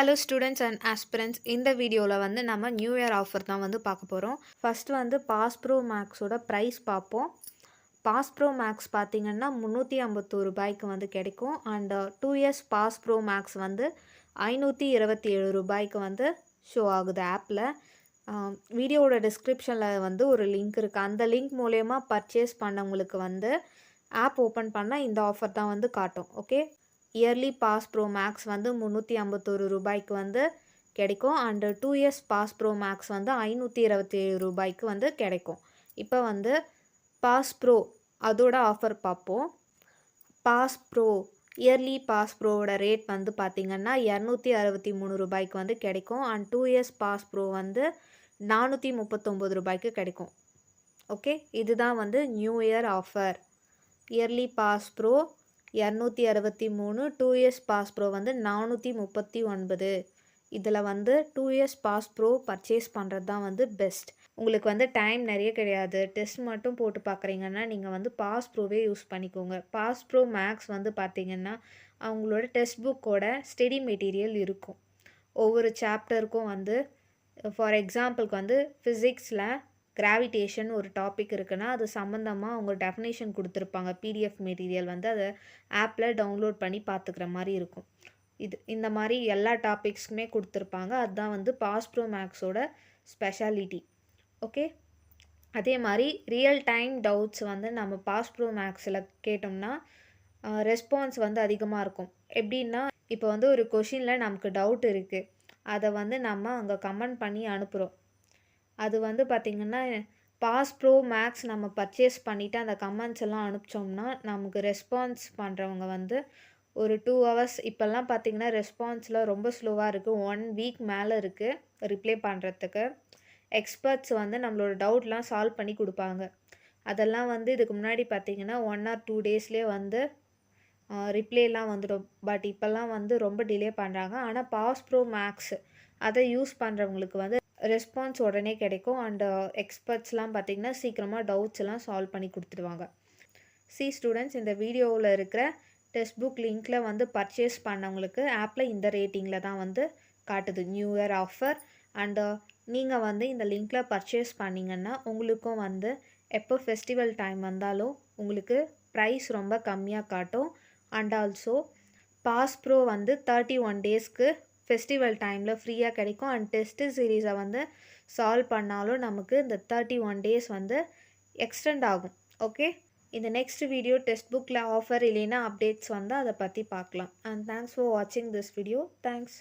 Hello students and aspirants. இந்த வீடியோவில் வந்து நம்ம நியூ இயர் ஆஃபர் தான் வந்து பார்க்க போகிறோம். ஃபஸ்ட்டு வந்து பாஸ் ப்ரோ மேக்ஸோட ப்ரைஸ் பார்ப்போம். பாஸ் ப்ரோ மேக்ஸ் பார்த்திங்கன்னா ரூ. 351 வந்து கிடைக்கும். And 2 years pass pro max வந்து ரூ. 527 வந்து ஷோ ஆகுது ஆப்பில். வீடியோவோட டிஸ்கிரிப்ஷனில் வந்து ஒரு லிங்க் இருக்குது. அந்த லிங்க் மூலயமா பர்ச்சேஸ் பண்ணவங்களுக்கு வந்து ஆப் ஓப்பன் பண்ணால் இந்த ஆஃபர் தான் வந்து காட்டும். Okay, yearly pass pro max வந்து ரூ. 351 வந்து கிடைக்கும். And 2 years pass pro max வந்து ரூ. 527 வந்து கிடைக்கும். இப்போ வந்து பாஸ் ப்ரோ அதோட ஆஃபர் பார்ப்போம். பாஸ் ப்ரோ இயர்லி பாஸ் ப்ரோவோட ரேட் வந்து பார்த்திங்கன்னா ரூ. 263 வந்து கிடைக்கும். அண்ட் 2 இயர்ஸ் பாஸ் ப்ரோ வந்து ரூ. 439 கிடைக்கும். ஓகே, இதுதான் வந்து new year offer. Yearly pass pro 263, 2 years pass pro வந்து 439. இதில் வந்து 2 இயர்ஸ் பாஸ் ப்ரோ பர்ச்சேஸ் பண்ணுறது தான் வந்து பெஸ்ட். உங்களுக்கு வந்து டைம் நிறைய கிடையாது, டெஸ்ட் மட்டும் போட்டு பார்க்குறீங்கன்னா நீங்கள் வந்து பாஸ் ப்ரோவே யூஸ் பண்ணிக்கோங்க. பாஸ் ப்ரோ மேக்ஸ் வந்து பார்த்திங்கன்னா அவங்களோட டெக்ஸ்ட் புக்கோட ஸ்டடி மெட்டீரியல் இருக்கும். ஒவ்வொரு சாப்டருக்கும் வந்து ஃபார் எக்ஸாம்பிளுக்கு வந்து ஃபிசிக்ஸில் கிராவிடேஷன் ஒரு டாபிக் இருக்குன்னா அது சம்மந்தமாக அவங்க டெஃபினேஷன் கொடுத்துருப்பாங்க. பிடிஎஃப் மெட்டீரியல் வந்து அதை ஆப்பில் டவுன்லோட் பண்ணி பார்த்துக்கிற மாதிரி இருக்கும். இந்த மாதிரி எல்லா டாபிக்ஸ்க்குமே கொடுத்துருப்பாங்க. அதுதான் வந்து பாஸ் ப்ரோ மேக்ஸோட ஸ்பெஷாலிட்டி. ஓகே, அதே மாதிரி ரியல் டைம் டவுட்ஸ் வந்து நம்ம பாஸ் ப்ரோ மேக்ஸில் கேட்டோம்னா ரெஸ்பான்ஸ் வந்து அதிகமாக இருக்கும். எப்படின்னா இப்போ வந்து ஒரு கொஷினில் நமக்கு டவுட் இருக்குது, அதை வந்து நம்ம அங்கே கமெண்ட் பண்ணி அனுப்புகிறோம். அது வந்து பார்த்திங்கன்னா பாஸ் ப்ரோ மேக்ஸ் நம்ம பர்ச்சேஸ் பண்ணிவிட்டு அந்த கமெண்ட்ஸ் எல்லாம் அனுப்பிச்சோம்னா நமக்கு ரெஸ்பான்ஸ் பண்ணுறவங்க வந்து ஒரு 2 ஹவர்ஸ், இப்போல்லாம் பார்த்திங்கன்னா ரெஸ்பான்ஸில் ரொம்ப ஸ்லோவாக இருக்குது. 1 வீக் மேலே இருக்குது ரிப்ளை பண்ணுறதுக்கு. எக்ஸ்பர்ட்ஸ் வந்து நம்மளோட டவுட்லாம் சால்வ் பண்ணி கொடுப்பாங்க. அதெல்லாம் வந்து இதுக்கு முன்னாடி பார்த்திங்கன்னா 1 or 2 டேஸ்லேயே வந்து ரிப்ளைலாம் வந்துடும். பட் இப்போல்லாம் வந்து ரொம்ப டிலே பண்ணுறாங்க. ஆனால் பாஸ் ப்ரோ மேக்ஸ் அதை யூஸ் பண்ணுறவங்களுக்கு வந்து ரெஸ்பான்ஸ் உடனே கிடைக்கும். அண்ட் எக்ஸ்பர்ட்ஸ்லாம் பார்த்திங்கன்னா சீக்கிரமாக டவுட்ஸ் எல்லாம் சால்வ் பண்ணி கொடுத்துடுவாங்க. ஸ்டூடெண்ட்ஸ், இந்த வீடியோவில் இருக்கிற டெக்ஸ்ட் புக் லிங்க்கில் வந்து பர்ச்சேஸ் பண்ணவங்களுக்கு ஆப்பில் இந்த ரேட்டிங்கில் தான் வந்து காட்டுது நியூ இயர் ஆஃபர். அண்டு நீங்கள் வந்து இந்த லிங்க்கில் பர்ச்சேஸ் பண்ணிங்கன்னா உங்களுக்கும் வந்து எப்போ ஃபெஸ்டிவல் டைம் வந்தாலும் உங்களுக்கு ப்ரைஸ் ரொம்ப கம்மியாக காட்டும். அண்ட் ஆல்சோ பாஸ் ப்ரோ வந்து 31 டேஸ்க்கு ஃபெஸ்டிவல் டைமில் ஃப்ரீயாக கிடைக்கும். அண்ட் டெஸ்ட்டு சீரீஸை வந்து சால்வ் பண்ணாலும் நமக்கு இந்த 31 டேஸ் வந்து எக்ஸ்டெண்ட் ஆகும். ஓகே, இந்த நெக்ஸ்ட் வீடியோ டெக்ஸ்ட் புக்கில் ஆஃபர் இல்லைன்னா அப்டேட்ஸ் வந்து அதை பற்றி பார்க்கலாம். அண்ட் தேங்க்ஸ் ஃபார் வாட்சிங் திஸ் வீடியோ. தேங்க்ஸ்.